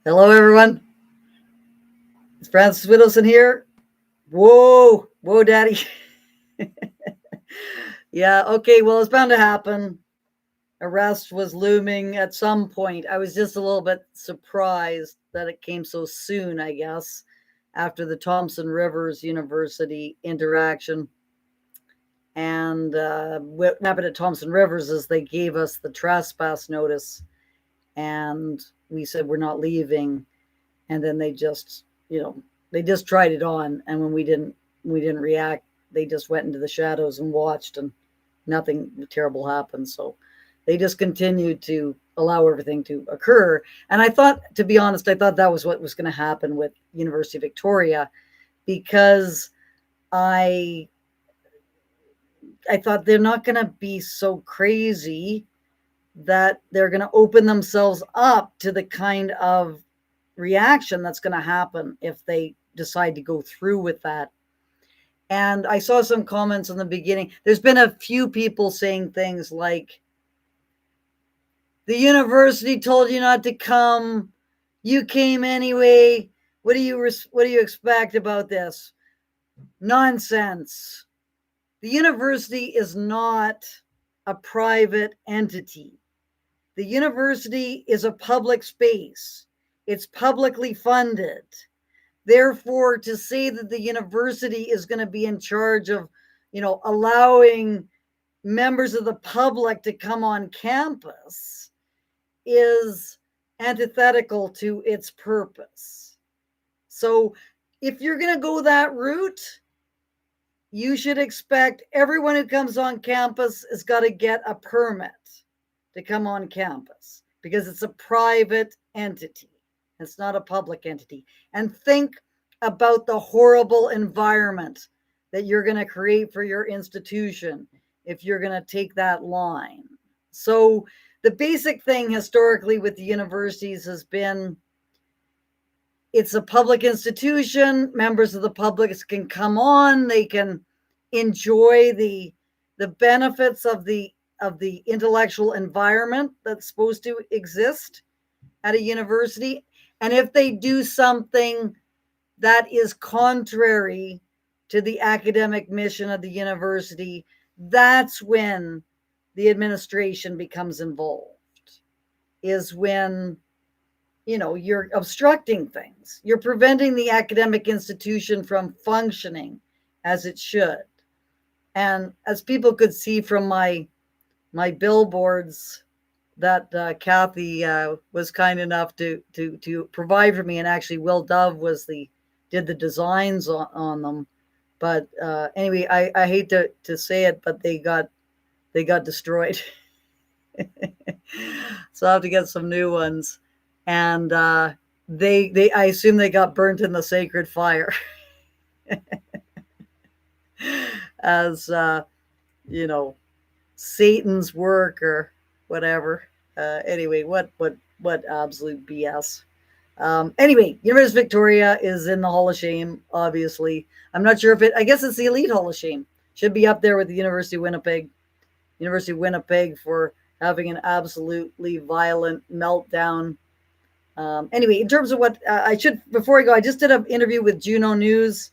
Hello, everyone. It's Francis Widdowson here. Whoa, whoa, daddy. Yeah, okay, well, it's bound to happen. Arrest was looming at some point. I was just a little bit surprised that it came so soon, I guess, after the Thompson Rivers University interaction. And what happened at Thompson Rivers is they gave us the trespass notice, and we said we're not leaving. And then they just, they just tried it on. And when we didn't react, they just went into the shadows and watched, and nothing terrible happened. So they just continued to allow everything to occur. And I thought, to be honest, I thought that was what was going to happen with University of Victoria, because I thought they're not going to be so crazy that they're going to open themselves up to the kind of reaction that's going to happen if they decide to go through with that. And I saw some comments in the beginning. There's been a few people saying things like, the university told you not to come, you came anyway, what do you expect about this? Nonsense. The university is not a private entity. The university is a public space. It's publicly funded. Therefore, to say that the university is going to be in charge of, allowing members of the public to come on campus is antithetical to its purpose. So if you're going to go that route, you should expect everyone who comes on campus has got to get a permit to come on campus, because it's a private entity. It's not a public entity. And think about the horrible environment that you're going to create for your institution if you're going to take that line. So the basic thing historically with the universities has been, it's a public institution. Members of the public can come on. They can enjoy the benefits of the intellectual environment that's supposed to exist at a university. And if they do something that is contrary to the academic mission of the university, that's when the administration becomes involved, is when, you're obstructing things. You're preventing the academic institution from functioning as it should. And as people could see from my billboards that Kathy was kind enough to provide for me, and actually Will Dove did the designs on them. But anyway, I hate to say it, but they got destroyed. So I have to get some new ones. And they I assume they got burnt in the sacred fire. As Satan's work or whatever. Anyway, what absolute BS. Anyway, University of Victoria is in the Hall of Shame, obviously. I'm not sure I guess it's the Elite Hall of Shame. Should be up there with the University of Winnipeg. University of Winnipeg for having an absolutely violent meltdown. Anyway, in terms of what before I go, I just did an interview with Juno News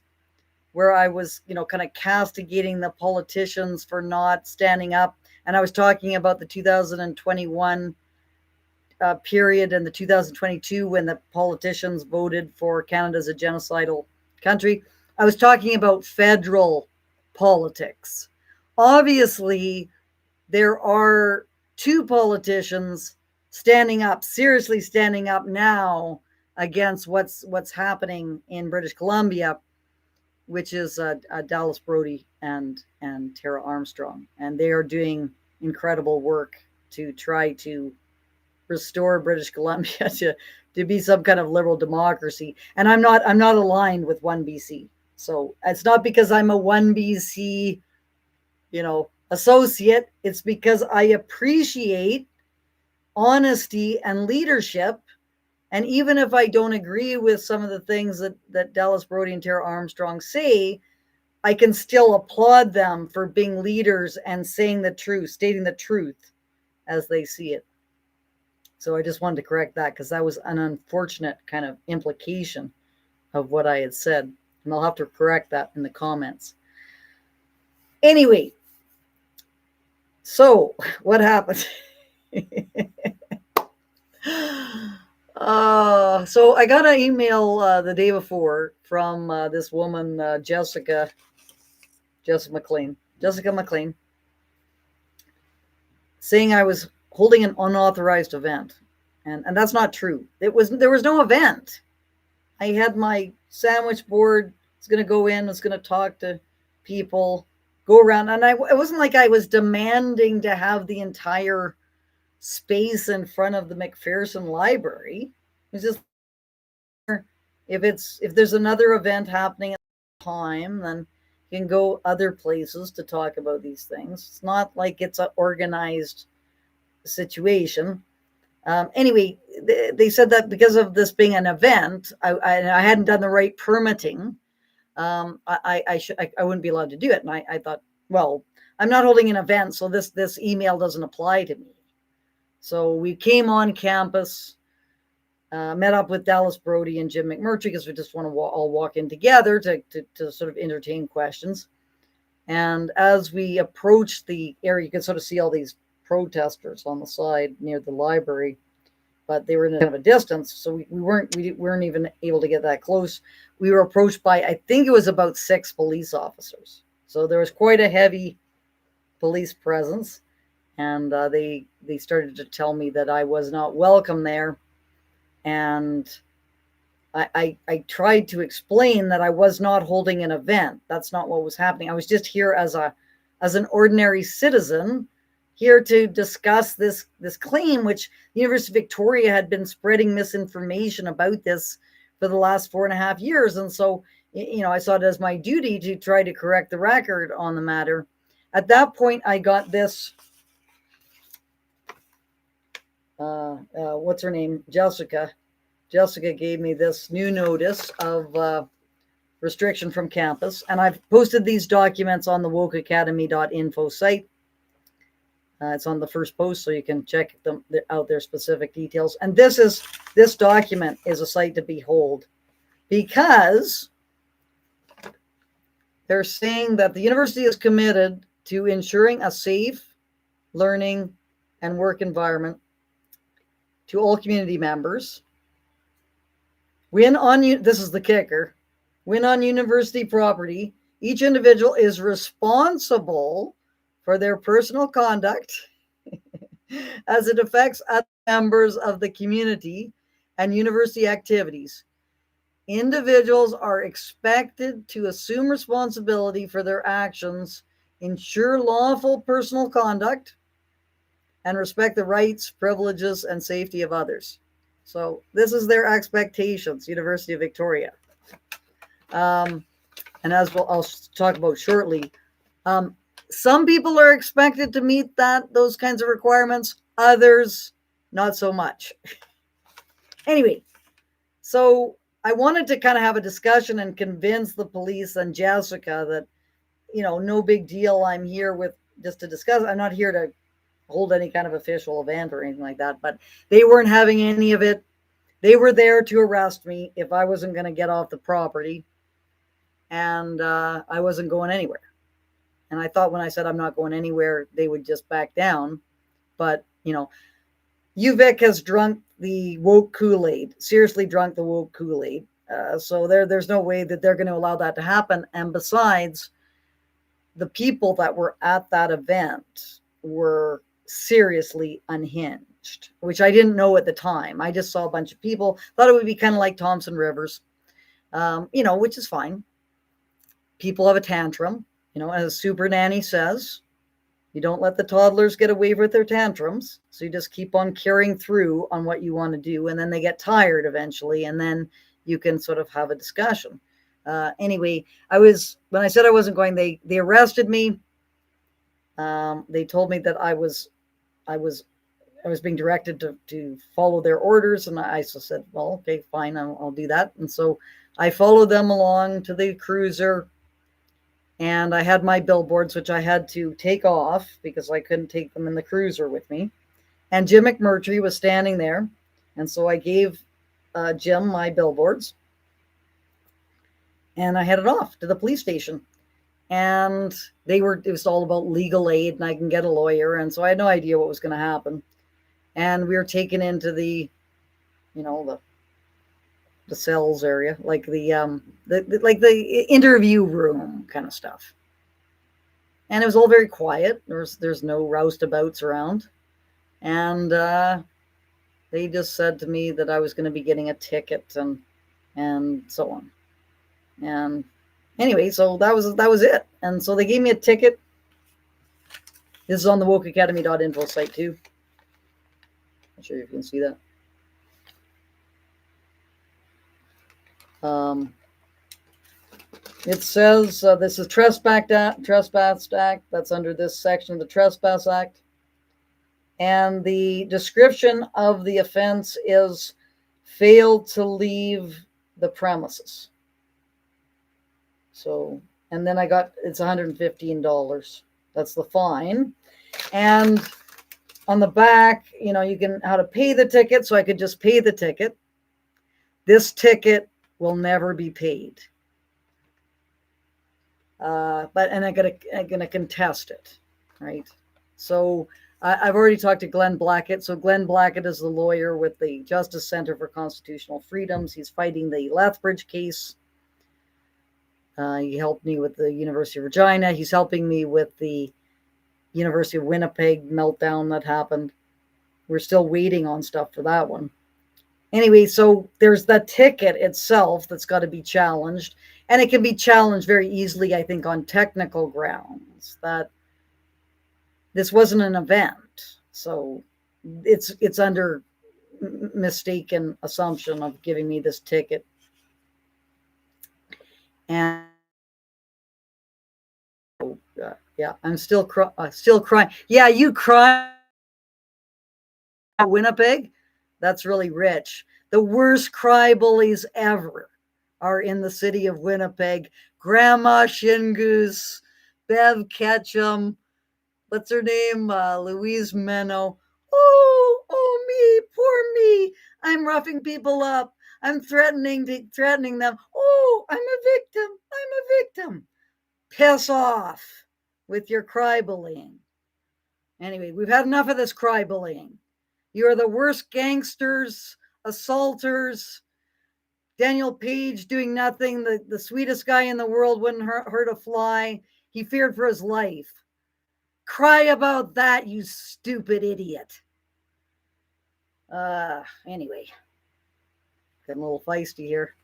where I was, kind of castigating the politicians for not standing up. And I was talking about the 2021 period and the 2022 when the politicians voted for Canada as a genocidal country. I was talking about federal politics. Obviously, there are two politicians seriously standing up now against what's happening in British Columbia, which is Dallas Brody and Tara Armstrong. And they are doing incredible work to try to restore British Columbia to be some kind of liberal democracy. And I'm not aligned with 1BC. So it's not because I'm a 1BC, associate. It's because I appreciate honesty and leadership. And even if I don't agree with some of the things that Dallas Brody and Tara Armstrong say, I can still applaud them for being leaders and saying the truth, stating the truth as they see it. So I just wanted to correct that because that was an unfortunate kind of implication of what I had said. And I'll have to correct that in the comments. Anyway, so what happened? So I got an email the day before from this woman, Jessica McLean, saying I was holding an unauthorized event, and that's not true. There was no event. I had my sandwich board. Was going to go in. Was going to talk to people, go around, and it wasn't like I was demanding to have the entire space in front of the McPherson Library. It was just, if there's another event happening at the time, then you can go other places to talk about these things. It's not like it's an organized situation. Anyway, they said that because of this being an event, I hadn't done the right permitting. I wouldn't be allowed to do it. And I thought, well, I'm not holding an event, so this email doesn't apply to me. So we came on campus, met up with Dallas Brody and Jim McMurtry because we just want to all walk in together to sort of entertain questions. And as we approached the area, you could sort of see all these protesters on the side near the library, but they were in kind of a distance, so we weren't even able to get that close. We were approached by, I think it was about 6 police officers. So there was quite a heavy police presence, and they started to tell me that I was not welcome there. And I tried to explain that I was not holding an event. That's not what was happening. I was just here as an ordinary citizen, here to discuss this claim, which the University of Victoria had been spreading misinformation about this for the last 4.5 years. And so, I saw it as my duty to try to correct the record on the matter. At that point, I got this, what's her name? Jessica gave me this new notice of restriction from campus. And I've posted these documents on the wokeacademy.info site. It's on the first post, so you can check them out, their specific details. And this document is a sight to behold, because they're saying that the university is committed to ensuring a safe learning and work environment to all community members. This is the kicker, when on university property, each individual is responsible for their personal conduct as it affects other members of the community and university activities. Individuals are expected to assume responsibility for their actions, ensure lawful personal conduct, and respect the rights, privileges, and safety of others. So this is their expectations, University of Victoria. And as I'll talk about shortly, some people are expected to meet those kinds of requirements, others not so much. Anyway, so I wanted to kind of have a discussion and convince the police and Jessica that, no big deal. I'm here just to discuss. I'm not here to hold any kind of official event or anything like that, but they weren't having any of it. They were there to arrest me if I wasn't going to get off the property, and I wasn't going anywhere. And I thought when I said I'm not going anywhere, they would just back down. But, UVic has drunk the woke Kool-Aid, seriously drunk the woke Kool-Aid. So there's no way that they're going to allow that to happen. And besides, the people that were at that event were seriously unhinged, which I didn't know at the time. I just saw a bunch of people, thought it would be kind of like Thompson Rivers, which is fine. People have a tantrum. As Super Nanny says, you don't let the toddlers get away with their tantrums. So you just keep on carrying through on what you want to do. And then they get tired eventually. And then you can sort of have a discussion. Anyway, when I said I wasn't going, they arrested me. They told me that I was being directed to follow their orders. And I said, well, okay, fine, I'll do that. And so I followed them along to the cruiser. And I had my billboards, which I had to take off because I couldn't take them in the cruiser with me. And Jim McMurtry was standing there. And so I gave Jim my billboards and I headed off to the police station. And it was all about legal aid and I can get a lawyer. And so I had no idea what was going to happen. And we were taken into the, the cells area, like the interview room kind of stuff. And it was all very quiet. There's no roustabouts around. And they just said to me that I was going to be getting a ticket and so on. And anyway, so that was it. And so they gave me a ticket. This is on the wokeacademy.info site too. Not sure if you can see that. It says this is Trespass Act. That's under this section of the Trespass Act. And the description of the offense is failed to leave the premises. So, and then it's $115. That's the fine. And on the back, you can how to pay the ticket. So I could just pay the ticket. This ticket will never be paid. And I'm gonna contest it, right? So I've already talked to Glenn Blackett. So Glenn Blackett is the lawyer with the Justice Center for Constitutional Freedoms. He's fighting the Lethbridge case. He helped me with the University of Regina. He's helping me with the University of Winnipeg meltdown that happened. We're still waiting on stuff for that one. Anyway, so there's the ticket itself that's got to be challenged. And it can be challenged very easily, I think, on technical grounds that this wasn't an event. So it's under mistaken assumption of giving me this ticket. And yeah, I'm still crying. Yeah, you cry. Winnipeg, that's really rich. The worst cry bullies ever are in the city of Winnipeg. Grandma Shingoose, Bev Ketchum, what's her name? Louise Menno. Oh me, poor me. I'm roughing people up. I'm threatening them. Oh, I'm a victim. Piss off with your cry bullying. Anyway, we've had enough of this cry bullying. You are the worst gangsters, assaulters. Daniel Page doing nothing. The sweetest guy in the world wouldn't hurt a fly. He feared for his life. Cry about that, you stupid idiot. Anyway, getting a little feisty here.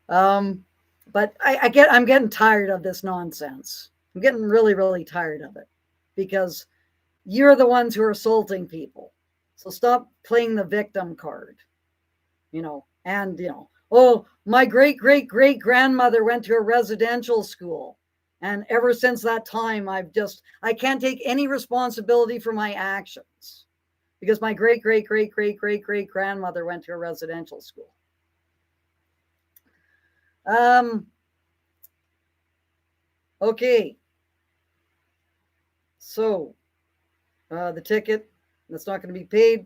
But I'm getting tired of this nonsense. I'm getting really, really tired of it because you're the ones who are assaulting people. So stop playing the victim card, oh, my great grandmother went to a residential school. And ever since that time, I can't take any responsibility for my actions because my great grandmother went to a residential school. Okay. So, the ticket, that's not going to be paid.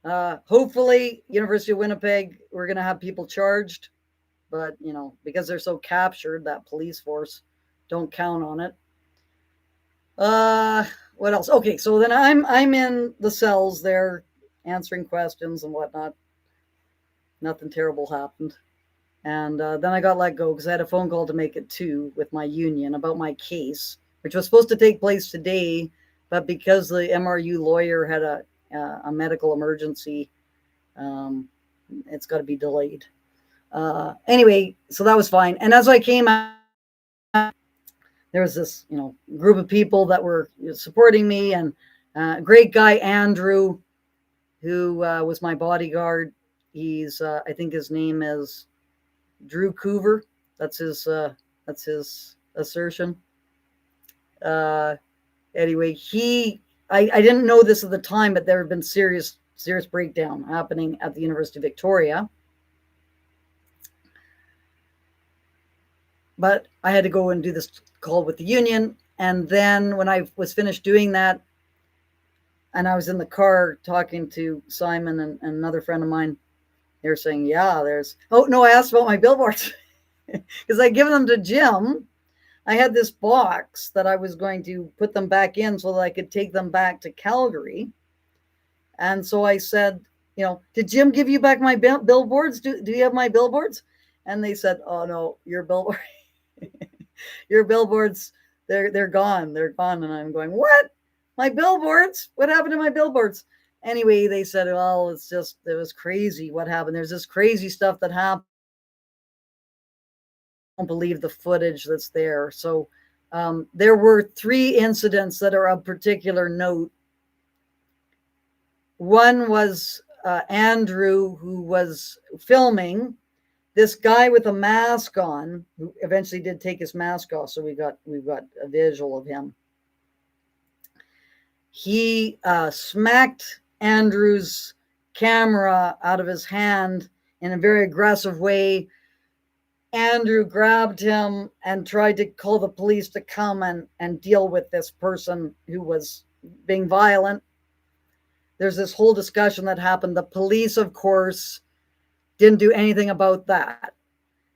Hopefully, University of Winnipeg, we're going to have people charged. But, because they're so captured, that police force, don't count on it. What else? Okay, so then I'm in the cells there answering questions and whatnot. Nothing terrible happened. And then I got let go because I had a phone call to make it too with my union about my case, which was supposed to take place today. But because the MRU lawyer had a medical emergency, it's got to be delayed. Anyway, so that was fine. And as I came out, there was this, group of people that were supporting me, and a great guy, Andrew, who was my bodyguard. He's, I think his name is Drew Coover. That's his assertion. Anyway, I didn't know this at the time, but there had been serious breakdown happening at the University of Victoria. But I had to go and do this call with the union. And then when I was finished doing that, and I was in the car talking to Simon and another friend of mine. They were saying, yeah, there's, oh no, I asked about my billboards because I'd given them to Jim. I had this box that I was going to put them back in so that I could take them back to Calgary. And so I said, did Jim give you back my billboards? Do you have my billboards? And they said, oh no, your billboard, your billboards, they're gone. They're gone. And I'm going, what? My billboards? What happened to my billboards? Anyway, they said, well, it was crazy what happened. There's this crazy stuff that happened. I don't believe the footage that's there. So there were 3 incidents that are of particular note. One was Andrew, who was filming. This guy with a mask on, who eventually did take his mask off, so we've got a visual of him. He smacked Andrew's camera out of his hand in a very aggressive way. Andrew grabbed him and tried to call the police to come and deal with this person who was being violent. There's this whole discussion that happened. The police, of course, didn't do anything about that.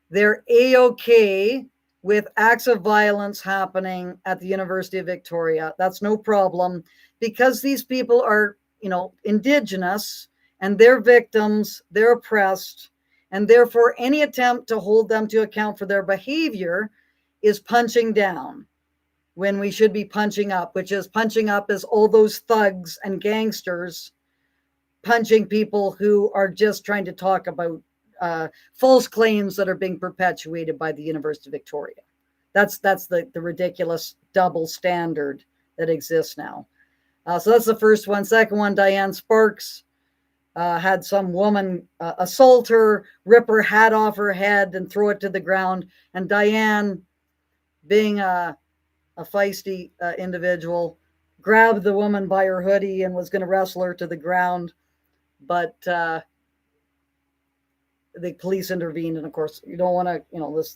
They're A-OK with acts of violence happening at the University of Victoria. That's no problem, because these people are, Indigenous, and they're victims, they're oppressed, and therefore any attempt to hold them to account for their behavior is punching down when we should be punching up, which is punching up as all those thugs and gangsters punching people who are just trying to talk about false claims that are being perpetuated by the University of Victoria. That's the ridiculous double standard that exists now. So that's the first one. Second one, Diane Sparks had some woman assault her, rip her hat off her head and throw it to the ground. And Diane, being a feisty individual, grabbed the woman by her hoodie and was going to wrestle her to the ground. But the police intervened, and of course you don't want to,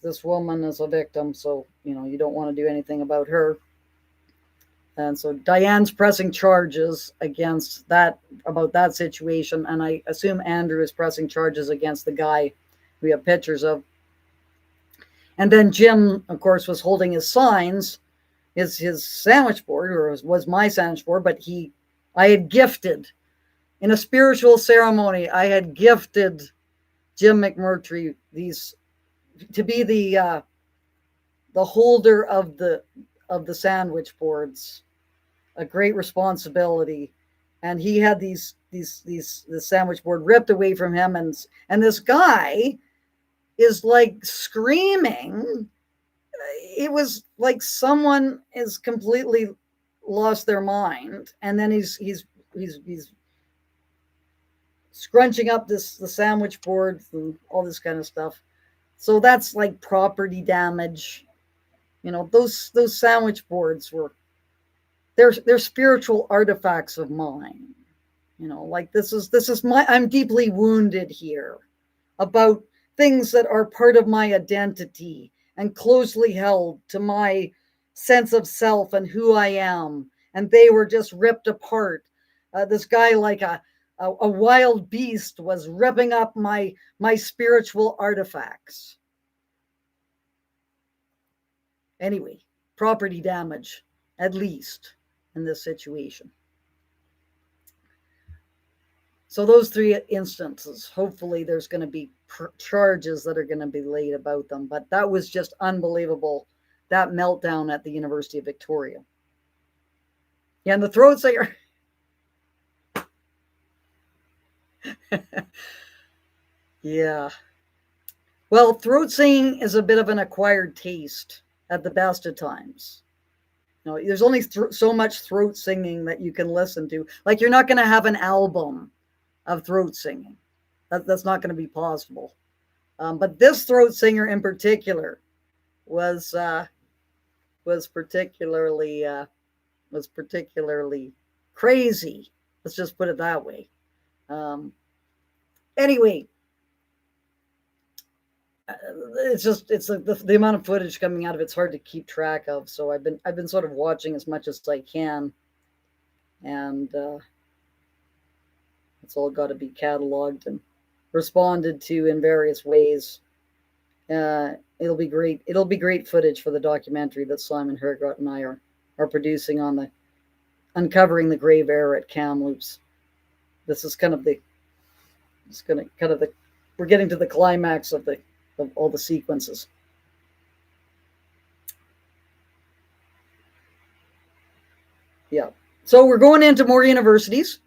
this woman is a victim, so you don't want to do anything about her. And so Diane's pressing charges about that situation, and I assume Andrew is pressing charges against the guy we have pictures of. And then Jim, of course, was holding his signs, his sandwich board, or was my sandwich board, but I had gifted, in a spiritual ceremony, I had gifted Jim McMurtry these to be the holder of the sandwich boards, a great responsibility. And he had the sandwich board ripped away from him, and this guy is like screaming. It was like someone is completely lost their mind, and then he's scrunching up the sandwich board and all this kind of stuff. So that's like property damage. Those sandwich boards they're spiritual artifacts of mine. Like this is I'm deeply wounded here about things that are part of my identity and closely held to my sense of self and who I am. And they were just ripped apart. This guy, like a wild beast, was ripping up my spiritual artifacts. Anyway, property damage, at least in this situation. So those 3 instances, hopefully there's going to be charges that are going to be laid about them. But that was just unbelievable, that meltdown at the University of Victoria. Yeah, and the throat singer. Yeah. Well, throat singing is a bit of an acquired taste at the best of times. There's only so much throat singing that you can listen to. Like, you're not going to have an album of throat singing. That's not going to be possible. But this throat singer in particular was particularly crazy. Let's just put it that way. Anyway, it's the amount of footage coming out of it's hard to keep track of. So I've been sort of watching as much as I can, and It's all got to be cataloged and responded to in various ways. It'll be great. It'll be great footage for the documentary that Simon Hergott and I are producing on the uncovering the grave error at Kamloops. This is kind of the we're getting to the climax of all the sequences. Yeah. So we're going into more universities.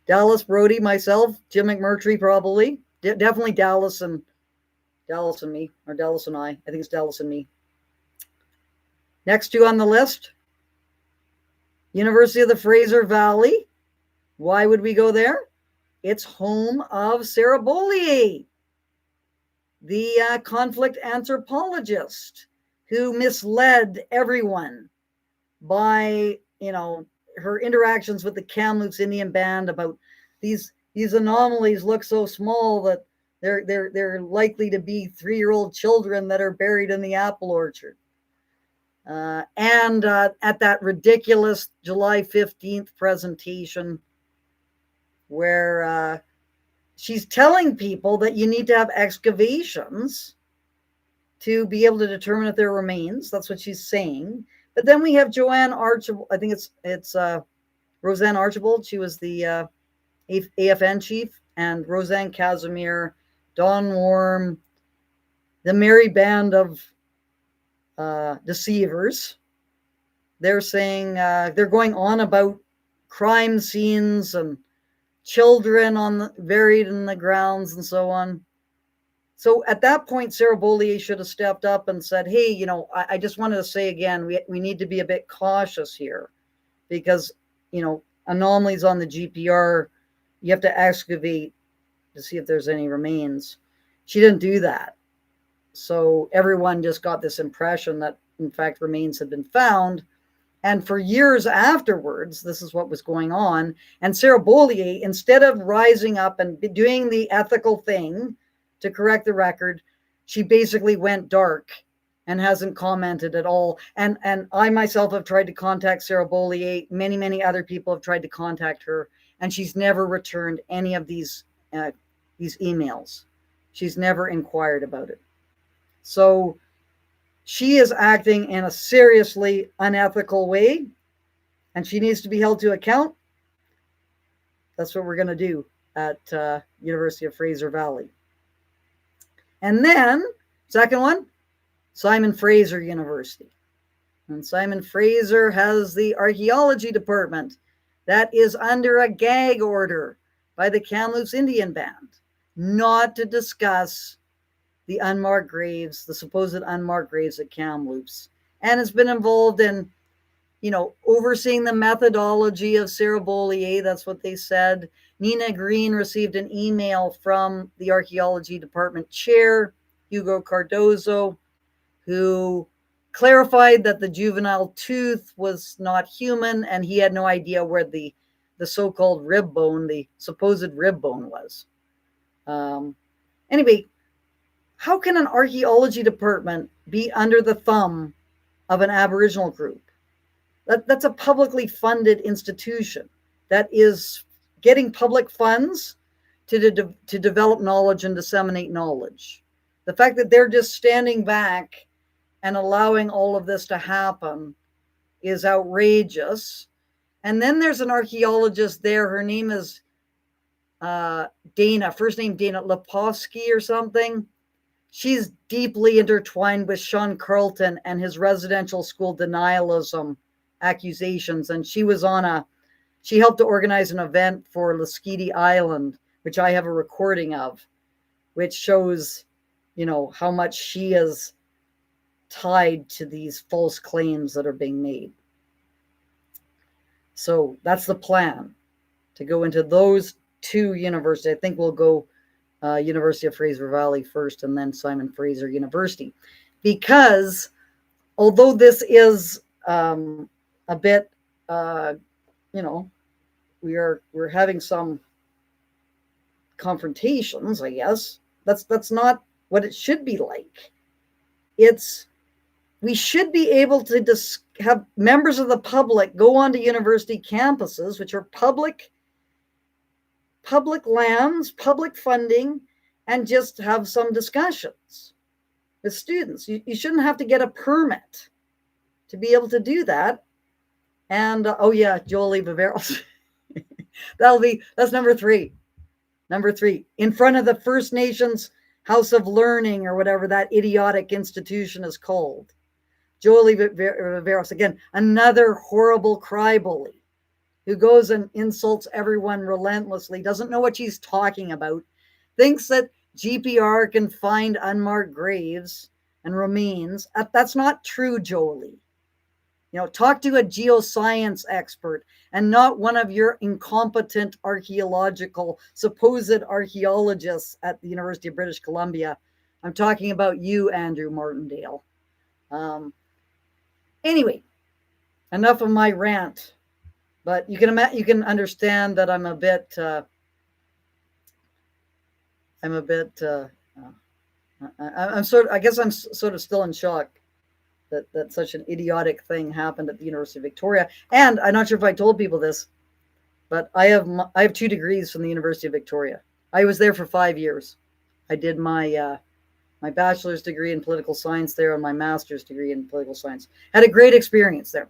Dallas, Brody, myself, Jim McMurtry, probably. Definitely Dallas and me, or Dallas and I. I think it's Dallas and me. Next two on the list, University of the Fraser Valley. Why would we go there? It's home of Sarah Beaulier, the conflict anthropologist who misled everyone by, her interactions with the Kamloops Indian Band about these anomalies look so small that they're likely to be 3-year-old children that are buried in the apple orchard. And at that ridiculous July 15th presentation where she's telling people that you need to have excavations to be able to determine if there are remains. That's what she's saying. But then we have Joanne Archibald. I think it's Roseanne Archibald. She was the AFN chief, and Roseanne Casimir, Don Worm, the merry band of deceivers. They're saying they're going on about crime scenes and children buried in the grounds and so on. So at that point, Sarah Beaulier should have stepped up and said, hey, I just wanted to say again, we need to be a bit cautious here because, anomalies on the GPR, you have to excavate to see if there's any remains. She didn't do that. So everyone just got this impression that, in fact, remains had been found. And for years afterwards, this is what was going on. And Sarah Beaulier, instead of rising up and doing the ethical thing to correct the record, she basically went dark and hasn't commented at all. And I myself have tried to contact Sarah Beaulier. Many, many other people have tried to contact her, and she's never returned any of these emails. She's never inquired about it. So she is acting in a seriously unethical way, and she needs to be held to account. That's what we're going to do at University of Fraser Valley. And then, second one, Simon Fraser University. And Simon Fraser has the archaeology department that is under a gag order by the Kamloops Indian Band, not to discuss the unmarked graves, the supposed unmarked graves at Kamloops. And it's been involved in, overseeing the methodology of Sarah Beaulier. That's what they said. Nina Green received an email from the archaeology department chair, Hugo Cardozo, who clarified that the juvenile tooth was not human, and he had no idea where the so-called rib bone, the supposed rib bone was. Anyway, how can an archaeology department be under the thumb of an Aboriginal group? That's a publicly funded institution that is getting public funds to develop knowledge and disseminate knowledge. The fact that they're just standing back and allowing all of this to happen is outrageous. And then there's an archaeologist there. Her name is Dana, first name Dana Lepovsky or something. She's deeply intertwined with Sean Carlton and his residential school denialism accusations. And she helped to organize an event for Lasqueti Island, which I have a recording of, which shows, how much she is tied to these false claims that are being made. So that's the plan, to go into those two universities. I think we'll go University of Fraser Valley first, and then Simon Fraser University, because although this is a bit, we're having some confrontations, I guess. That's not what it should be like. We should be able to have members of the public go onto university campuses, which are public public lands, public funding, and just have some discussions with students. You shouldn't have to get a permit to be able to do that. And oh yeah, Jolie Viveros. That's number 3. Number 3, in front of the First Nations House of Learning or whatever that idiotic institution is called. Jolie Viveros, again, another horrible crybully who goes and insults everyone relentlessly, doesn't know what she's talking about, thinks that GPR can find unmarked graves and remains. That's not true, Jolie. Talk to a geoscience expert and not one of your incompetent supposed archaeologists at the University of British Columbia. I'm talking about you, Andrew Martindale. Anyway, enough of my rant, but you can understand that I'm a bit I'm sort of still in shock that such an idiotic thing happened at the University of Victoria. And I'm not sure if I told people this, but I have 2 degrees from the University of Victoria. I was there for 5 years. I did my bachelor's degree in political science there and my master's degree in political science. Had a great experience there.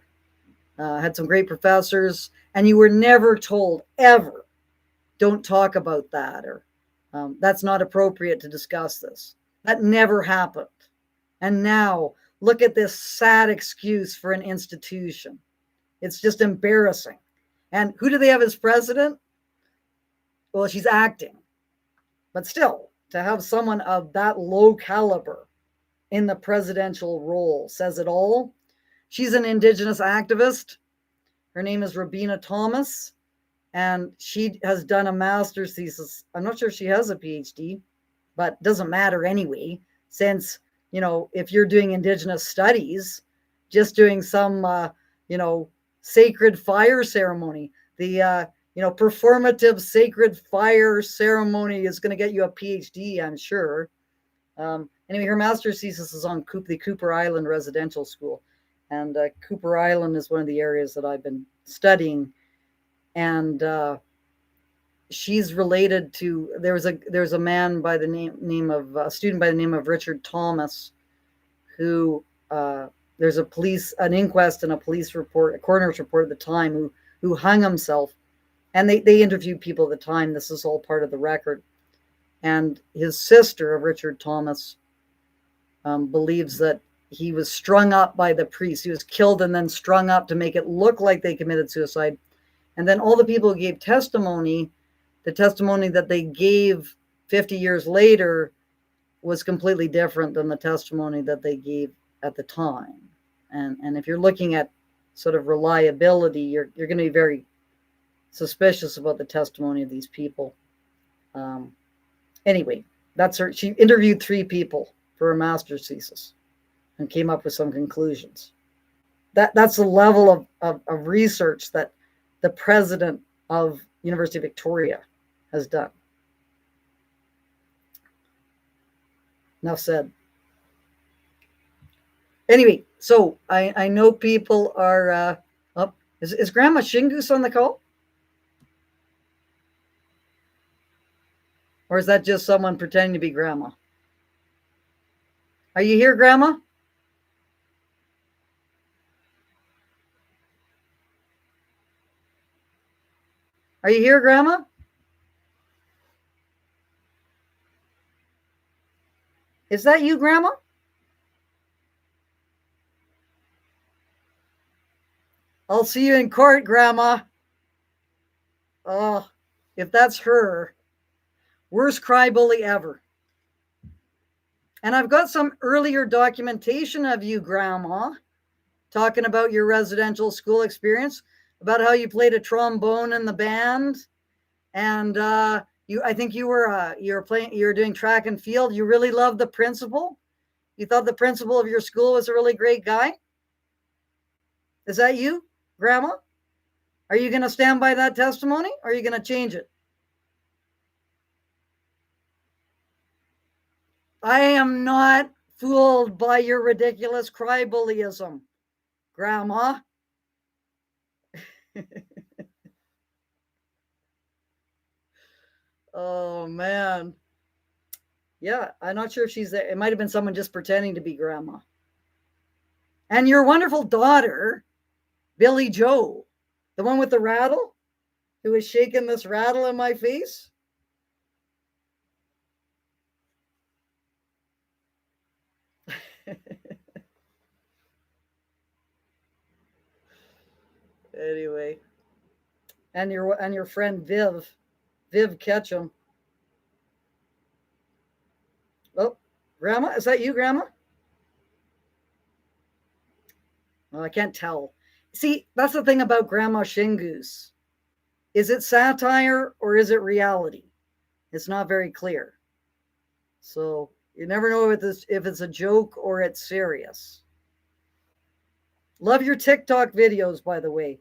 Had some great professors, and you were never told ever, don't talk about that, or that's not appropriate to discuss this. That never happened. And now look at this sad excuse for an institution. It's just embarrassing. And who do they have as president? Well, she's acting. But still, to have someone of that low caliber in the presidential role says it all. She's an Indigenous activist. Her name is Robina Thomas, and she has done a master's thesis. I'm not sure if she has a PhD, but it doesn't matter anyway, since if you're doing Indigenous studies, just doing some, sacred fire ceremony, the, performative sacred fire ceremony is going to get you a PhD, I'm sure. Anyway, her master's thesis is on the Cooper Island Residential School. And Cooper Island is one of the areas that I've been studying. And she's related to, there's a man by the name of a student by the name of Richard Thomas, who there's an inquest and a coroner's report at the time, who hung himself, and they interviewed people at the time. This is all part of the record. And his sister of Richard Thomas believes that he was strung up by the priest. He was killed and then strung up to make it look like they committed suicide. And then all the people who gave testimony, the testimony that they gave 50 years later was completely different than the testimony that they gave at the time. And if you're looking at sort of reliability, you're going to be very suspicious about the testimony of these people. Anyway, that's her. She interviewed 3 people for a master's thesis and came up with some conclusions. That's the level of research that the president of University of Victoria has done. Enough said. Anyway, so I know people are up. Is Grandma Shingoose on the call? Or is that just someone pretending to be Grandma? Are you here, Grandma? Are you here, Grandma? Is that you, Grandma? I'll see you in court, Grandma. Oh, if that's her, worst crybully ever. And I've got some earlier documentation of you, Grandma, talking about your residential school experience, about how you played a trombone in the band, and I think you were doing track and field. You really loved the principal. You thought the principal of your school was a really great guy. Is that you, Grandma? Are you going to stand by that testimony, or are you going to change it? I am not fooled by your ridiculous crybullyism, Grandma. Oh man. Yeah, I'm not sure if she's there. It might have been someone just pretending to be grandma. And your wonderful daughter, Billy Joe, the one with the rattle, who is shaking this rattle in my face. Anyway, and your friend Viv Ketchum. Oh, Grandma, is that you, Grandma? Well, I can't tell. See, that's the thing about Grandma Shingoose. Is it satire or is it reality? It's not very clear. So you never know if it's a joke or it's serious. Love your TikTok videos, by the way.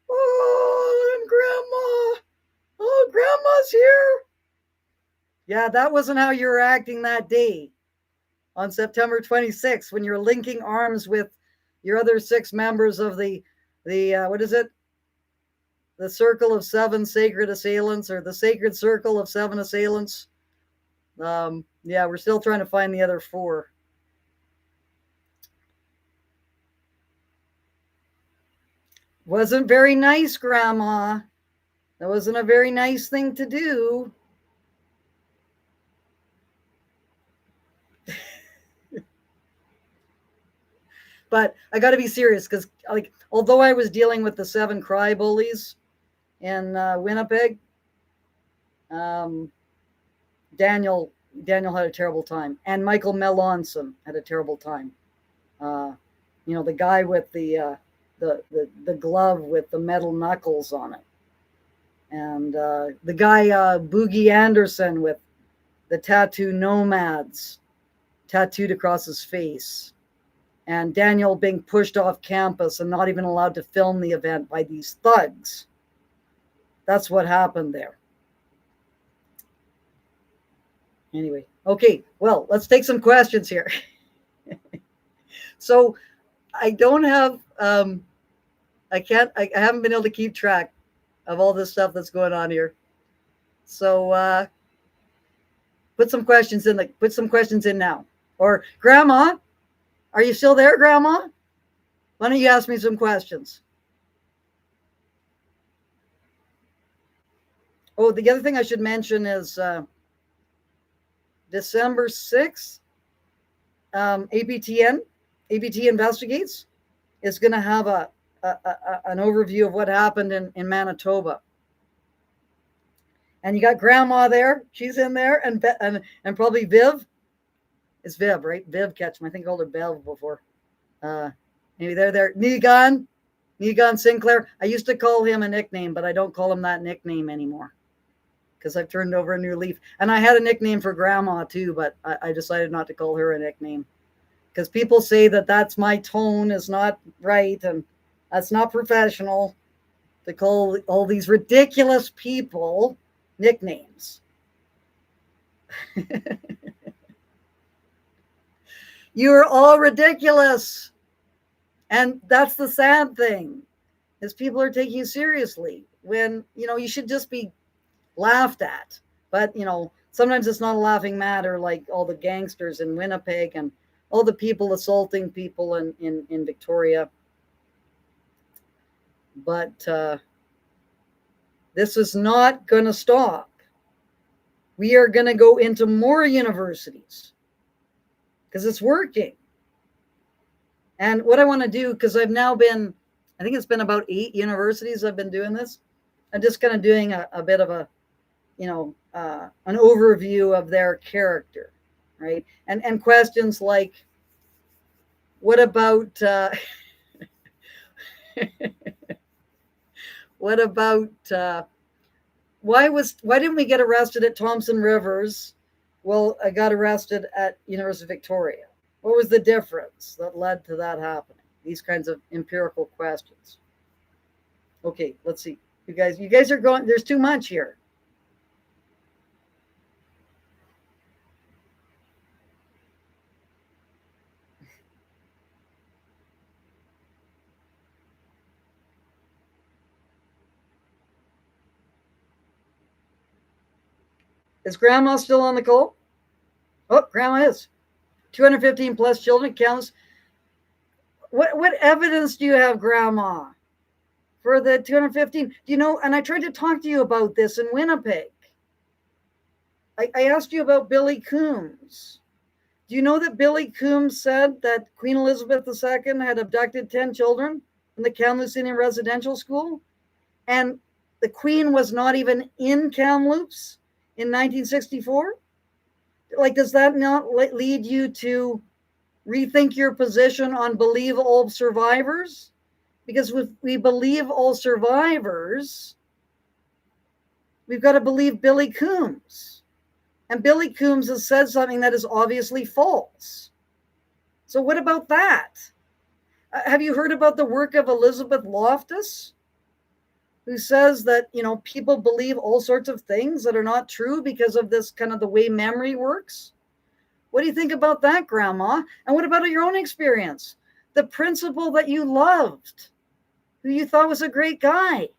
Oh, and Grandma. Oh, Grandma's here. Yeah, that wasn't how you were acting that day on September 26th when you're linking arms with your other 6 members of the what is it? The Circle of 7 Sacred Assailants, or the Sacred Circle of 7 Assailants. Yeah, we're still trying to find the other 4. Wasn't very nice, Grandma. That wasn't a very nice thing to do. But I got to be serious because, like, although I was dealing with the 7 cry bullies in Winnipeg, um, Daniel had a terrible time, and Michael Melanson had a terrible time. Uh, the guy with the glove with the metal knuckles on it, and the guy Boogie Anderson with the tattoo nomads tattooed across his face, and Daniel being pushed off campus and not even allowed to film the event by these thugs. That's what happened there. Anyway, okay, well, let's take some questions here. So I don't have, I haven't been able to keep track of all this stuff that's going on here. So put some questions in now. Or Grandma, are you still there, Grandma? Why don't you ask me some questions? Oh, the other thing I should mention is December 6th, APTN, APT Investigates, is going to have an overview of what happened in Manitoba. And you got Grandma there. She's in there. And probably Viv. It's Viv, right? Viv Ketchum. I think I called her Bev before. Maybe they're there. Negan Sinclair. I used to call him a nickname, but I don't call him that nickname anymore because I've turned over a new leaf. And I had a nickname for Grandma too, but I decided not to call her a nickname because people say that's my tone is not right and that's not professional to call all these ridiculous people nicknames. You're all ridiculous. And that's the sad thing, is people are taking you seriously when, you should just be laughed at. But, sometimes it's not a laughing matter, like all the gangsters in Winnipeg and all the people assaulting people in Victoria. But this is not going to stop. We are going to go into more universities because it's working. And what I want to do, because I think it's been about 8 universities I've been doing this. I'm just kind of doing a bit of an overview of their character, right? And questions like, what about what about why didn't we get arrested at Thompson Rivers? Well, I got arrested at University of Victoria. What was the difference that led to that happening? These kinds of empirical questions. Okay, let's see. You guys are going, there's too much here. Is Grandma still on the call? Oh, Grandma is. 215 plus children counts. What evidence do you have, Grandma, for the 215? Do you know? And I tried to talk to you about this in Winnipeg. I asked you about Billy Coombs. Do you know that Billy Coombs said that Queen Elizabeth II had abducted 10 children in the Kamloops Indian Residential School? And the Queen was not even in Kamloops in 1964? Like, does that not lead you to rethink your position on believe all survivors? Because if we believe all survivors, we've got to believe Billy Coombs. And Billy Coombs has said something that is obviously false. So what about that? Have you heard about the work of Elizabeth Loftus, who says that, people believe all sorts of things that are not true because of this kind of the way memory works? What do you think about that, Grandma? And what about your own experience? The principal that you loved, who you thought was a great guy,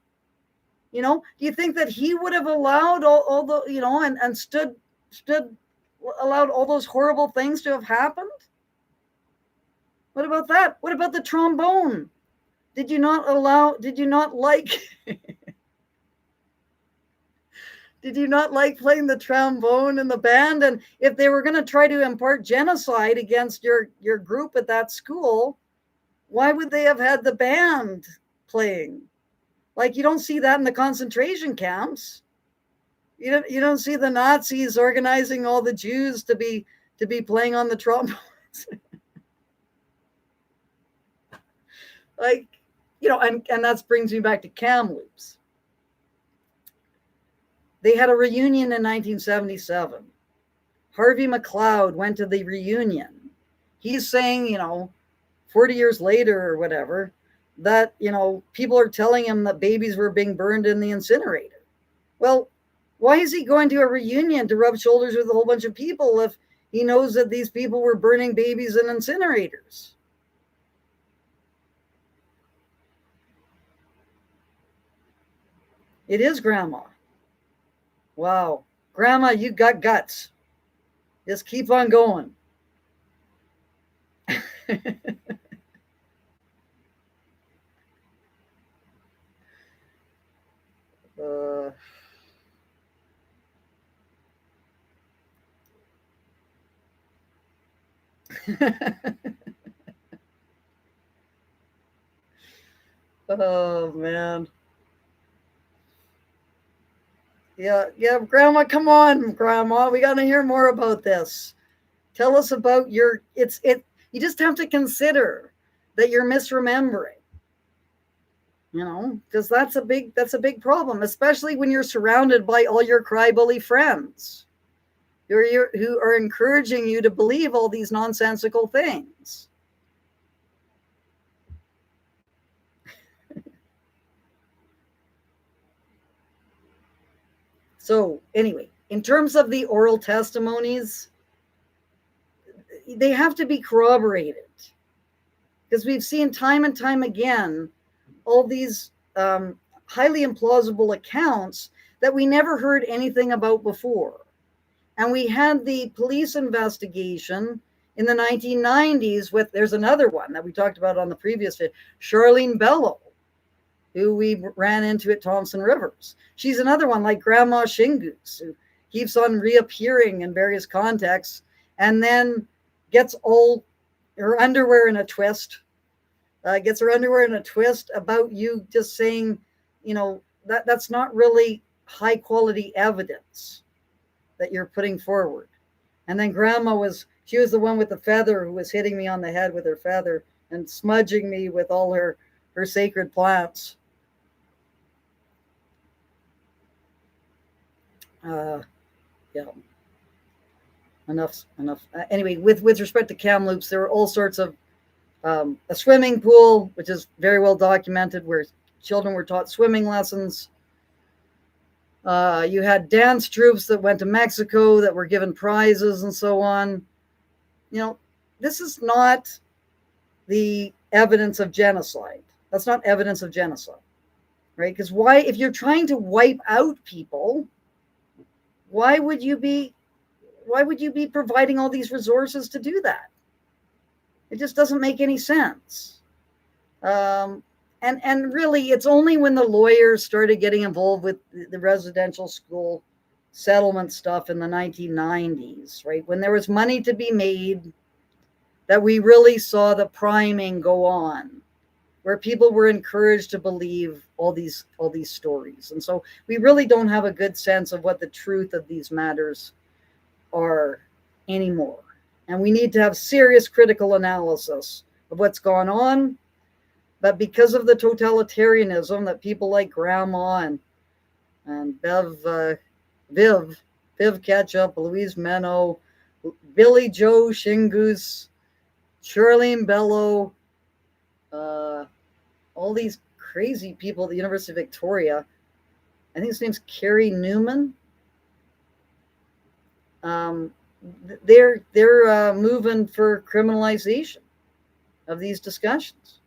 do you think that he would have allowed all the, and allowed all those horrible things to have happened? What about that? What about the trombone? Did you not like did you not like playing the trombone in the band? And if they were going to try to impart genocide against your group at that school, why would they have had the band playing? Like, you don't see that in the concentration camps. You don't see the Nazis organizing all the Jews to be playing on the trombones. Like, and that brings me back to Kamloops. They had a reunion in 1977. Harvey McLeod went to the reunion. He's saying, 40 years later or whatever, that, people are telling him that babies were being burned in the incinerator. Well, why is he going to a reunion to rub shoulders with a whole bunch of people if he knows that these people were burning babies in incinerators? It is, Grandma. Wow. Grandma, you got guts. Just keep on going. Oh, man. Yeah, Grandma, come on, Grandma. We got to hear more about this. Tell us about you just have to consider that you're misremembering. Because that's a big problem, especially when you're surrounded by all your crybully friends who are encouraging you to believe all these nonsensical things. So anyway, in terms of the oral testimonies, they have to be corroborated, because we've seen time and time again all these highly implausible accounts that we never heard anything about before. And we had the police investigation in the 1990s there's another one that we talked about on the previous video, Charlene Bello, who we ran into at Thompson Rivers. She's another one like Grandma Shingoose, who keeps on reappearing in various contexts and then gets all her underwear in a twist, about you just saying, that's not really high quality evidence that you're putting forward. And then Grandma she was the one with the feather who was hitting me on the head with her feather and smudging me with all her sacred plants. Yeah. Enough. Anyway, with respect to Kamloops, there were all sorts of a swimming pool, which is very well documented, where children were taught swimming lessons. You had dance troops that went to Mexico that were given prizes and so on. This is not the evidence of genocide. That's not evidence of genocide, right? Because if you're trying to wipe out people, Why would you be providing all these resources to do that? It just doesn't make any sense. And really, it's only when the lawyers started getting involved with the residential school settlement stuff in the 1990s, right, when there was money to be made, that we really saw the priming go on, where people were encouraged to believe all these stories. And so we really don't have a good sense of what the truth of these matters are anymore. And we need to have serious critical analysis of what's gone on. But because of the totalitarianism that people like Grandma and Viv Ketchup, Louise Menno, Billy Joe Shingoose, Charlene Bello, all these crazy people at the University of Victoria. I think his name's Kerry Newman. They're moving for criminalization of these discussions.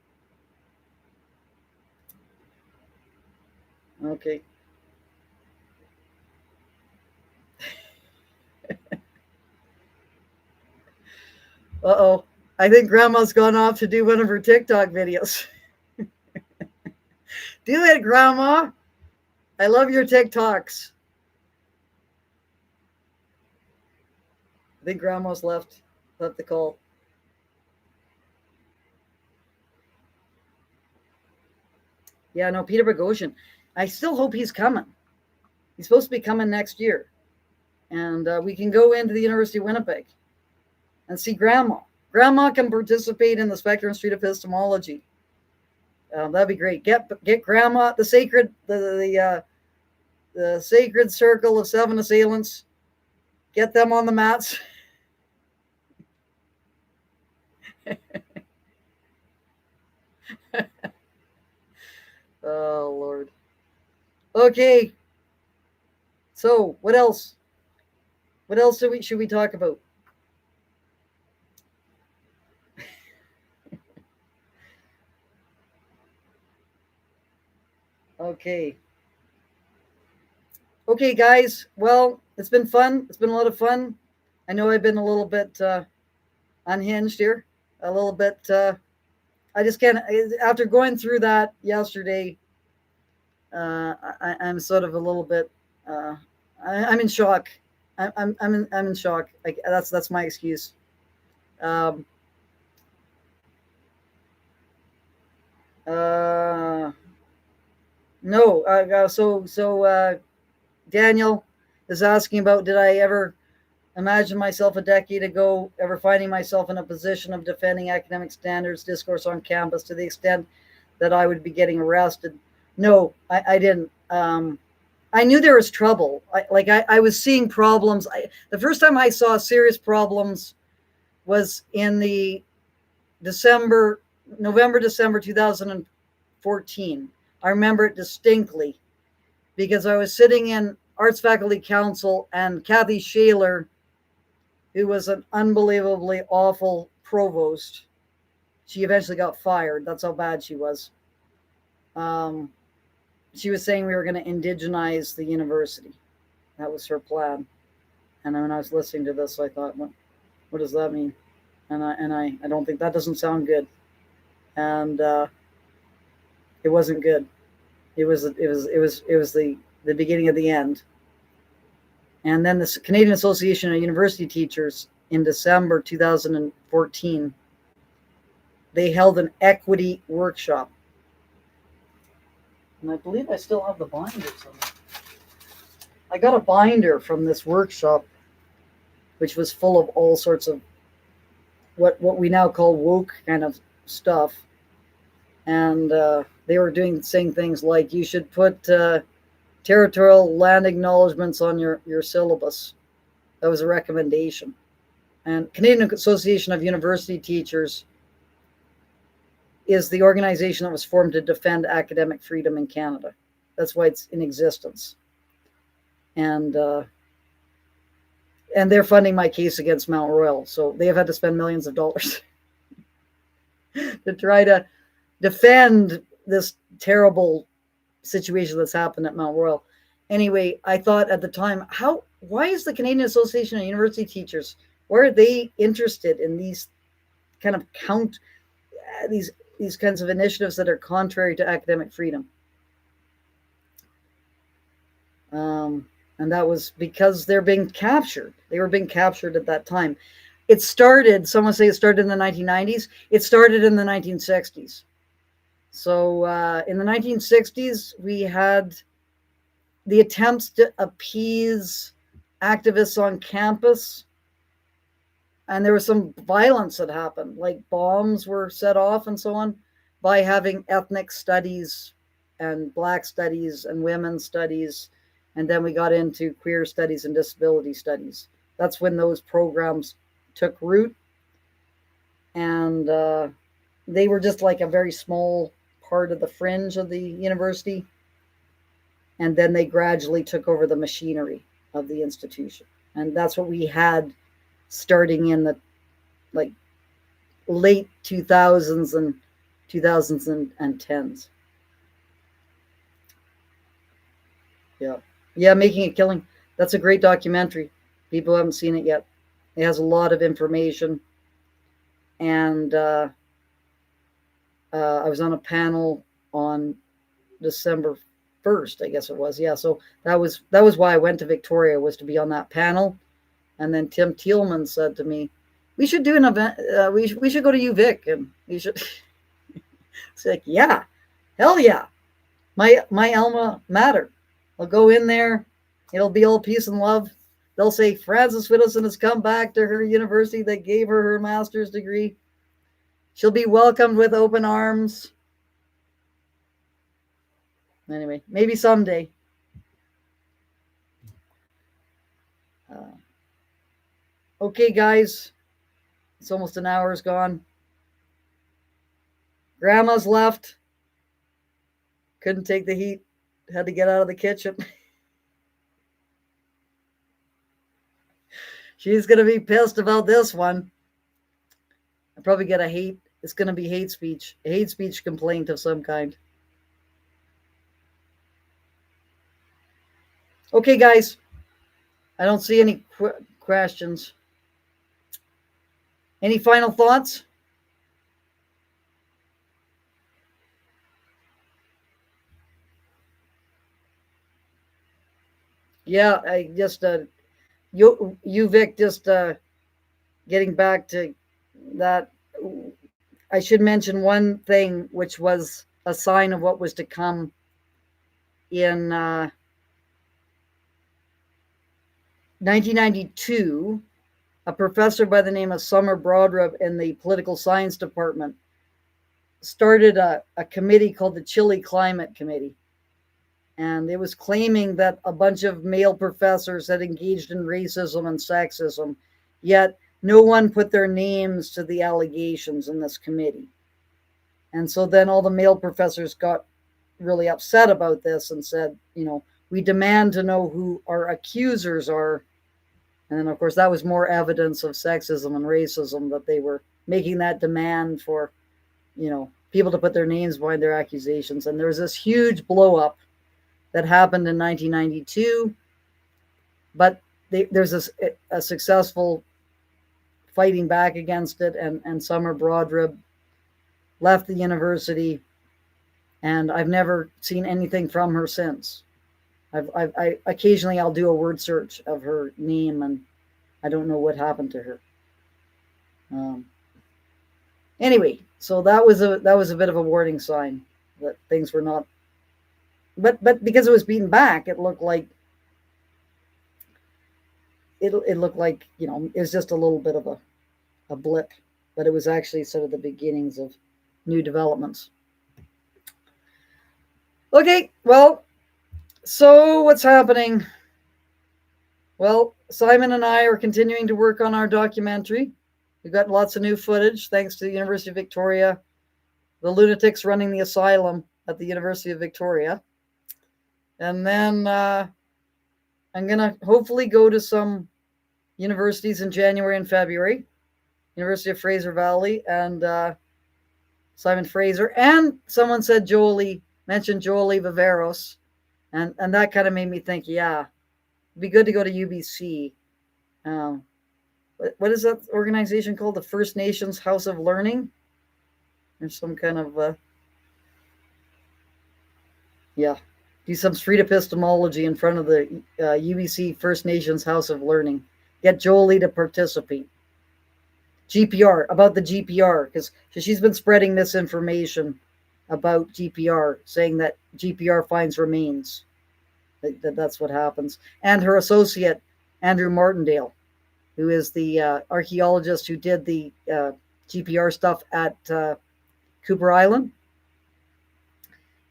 Okay. Uh-oh. I think Grandma's gone off to do one of her TikTok videos. Do it, Grandma. I love your TikToks. I think Grandma's left the call. Yeah, no, Peter Boghossian. I still hope he's coming. He's supposed to be coming next year. And we can go into the University of Winnipeg and see Grandma. Grandma can participate in the Spectrum Street epistemology. That'd be great. Get Grandma, the sacred circle of 7 assailants. Get them on the mats. Oh, Lord. Okay. So, what else? What else should we talk about? Okay. Okay, guys. Well, it's been fun. It's been a lot of fun. I know I've been a little bit unhinged here. A little bit. I just can't. After going through that yesterday, I'm sort of a little bit. I'm in shock. I'm in shock. That's my excuse. No. So Daniel is asking about, did I ever imagine myself a decade ago ever finding myself in a position of defending academic standards discourse on campus to the extent that I would be getting arrested? No, I didn't. I knew there was trouble. I was seeing problems. The first time I saw serious problems was in the November, December 2014. I remember it distinctly because I was sitting in Arts Faculty Council, and Kathy Shaler, who was an unbelievably awful provost, she eventually got fired. That's how bad she was. She was saying we were going to indigenize the university. That was her plan. And when I was listening to this, I thought, what does that mean? And I don't think that doesn't sound good. And it wasn't good. It was the beginning of the end. And then the Canadian Association of University Teachers in December 2014, they held an equity workshop. And I believe I still have the binder somewhere. I got a binder from this workshop, which was full of all sorts of what we now call woke kind of stuff. And they were saying things like, you should put territorial land acknowledgements on your syllabus. That was a recommendation. And Canadian Association of University Teachers is the organization that was formed to defend academic freedom in Canada. That's why it's in existence. And they're funding my case against Mount Royal. So they have had to spend millions of dollars to try to defend this terrible situation that's happened at Mount Royal. Anyway, I thought at the time, why is the Canadian Association of University Teachers, why are they interested in these kind of these kinds of initiatives that are contrary to academic freedom? And that was because they're being captured. They were being captured at that time. It started, someone say it started in the 1990s. It started in the 1960s. So in the 1960s, we had the attempts to appease activists on campus. And there was some violence that happened, like bombs were set off and so on, by having ethnic studies and Black studies and women's studies. And then we got into queer studies and disability studies. That's when those programs took root. And they were just like a very small part of the fringe of the university. And then they gradually took over the machinery of the institution. And that's what we had starting in the like late 2000s and 2010s. Yeah, Making a Killing. That's a great documentary. People haven't seen it yet. It has a lot of information. And I was on a panel on December 1st, I guess it was. Yeah, so that was why I went to Victoria, was to be on that panel. And then Tim Thielman said to me, we should do an event. We should go to UVic, and we should. It's like, yeah, hell yeah. My alma mater. I'll go in there. It'll be all peace and love. They'll say Frances Widdowson has come back to her university that gave her her master's degree. She'll be welcomed with open arms. Anyway, maybe someday. Okay, guys. It's almost an hour's gone. Grandma's left. Couldn't take the heat. Had to get out of the kitchen. She's going to be pissed about this one. I'll probably get it's going to be a hate speech complaint of some kind. Okay, guys. I don't see any questions. Any final thoughts? Yeah, I just UVic, just getting back to that. I should mention one thing, which was a sign of what was to come in 1992. A professor by the name of Summer Broadrup in the political science department started a committee called the Chile Climate Committee. And it was claiming that a bunch of male professors had engaged in racism and sexism, yet no one put their names to the allegations in this committee. And so then all the male professors got really upset about this and said, we demand to know who our accusers are. And then, of course, that was more evidence of sexism and racism, that they were making that demand for, people to put their names behind their accusations. And there was this huge blow up that happened in 1992, but there's a successful fighting back against it, and Summer Broadrup left the university, and I've never seen anything from her since. I occasionally I'll do a word search of her name, and I don't know what happened to her. Anyway, so that was a bit of a warning sign that things were not. But because it was beaten back, it looked like it was just a little bit of a blip, but it was actually sort of the beginnings of new developments. Okay, well, so what's happening? Well, Simon and I are continuing to work on our documentary. We've got lots of new footage, thanks to the University of Victoria, the lunatics running the asylum at the University of Victoria. And then I'm going to hopefully go to some universities in January and February. University of Fraser Valley and Simon Fraser. And someone mentioned Jolie Viveros. And that kind of made me think, yeah, It'd be good to go to UBC. What is that organization called? The First Nations House of Learning? There's some kind of, do some street epistemology in front of the UBC First Nations House of Learning. Get Jolie to participate. GPR, about the GPR, because she's been spreading misinformation about GPR, saying that GPR finds remains. That's what happens. And her associate, Andrew Martindale, who is the archaeologist who did the GPR stuff at Cooper Island.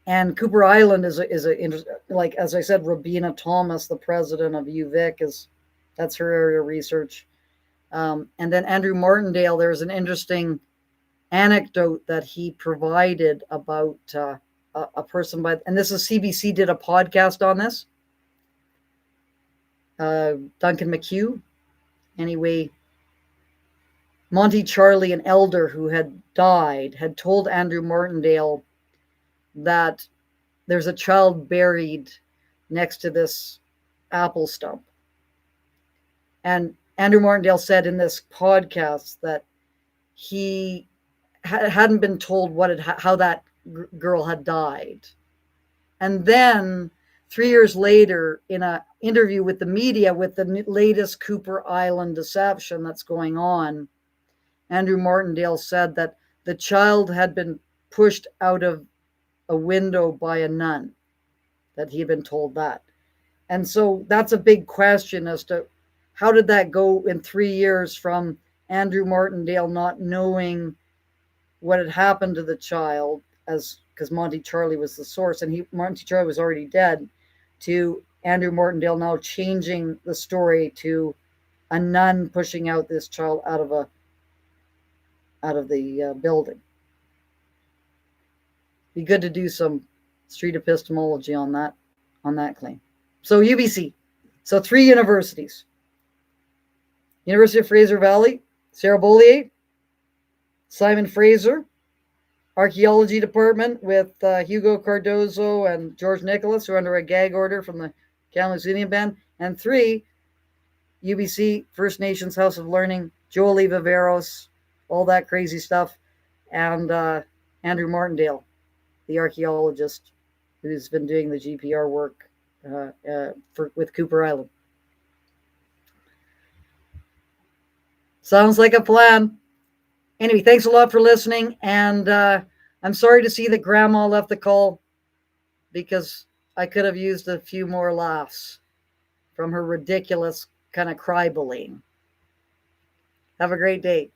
And Cooper Island is like, as I said, Rabina Thomas, the president of UVic, that's her area of research. And then Andrew Martindale, there's an interesting anecdote that he provided about a person and this is CBC did a podcast on this. Duncan McHugh. Anyway, Monty Charlie, an elder who had died, had told Andrew Martindale that there's a child buried next to this apple stump. And Andrew Martindale said in this podcast that he hadn't been told how that girl had died. And then 3 years later, in an interview with the media with the latest Cooper Island deception that's going on, Andrew Martindale said that the child had been pushed out of a window by a nun, that he had been told that. And so that's a big question as to how did that go in 3 years from Andrew Martindale not knowing what had happened to the child, because Monty Charlie was the source, and Monty Charlie was already dead, to Andrew Martindale now changing the story to a nun pushing out this child out of the building. Be good to do some street epistemology on that claim. So UBC. So 3 universities. University of Fraser Valley, Sarah Bollier, Simon Fraser, Archaeology Department with Hugo Cardozo and George Nicholas, who are under a gag order from the Kamloops Indian Band. And 3, UBC, First Nations House of Learning, Jolie Viveros, all that crazy stuff, and Andrew Martindale, the archaeologist who's been doing the GPR work with Cooper Island. Sounds like a plan. Anyway, thanks a lot for listening. And I'm sorry to see that Grandma left the call, because I could have used a few more laughs from her ridiculous kind of crybullying. Have a great day.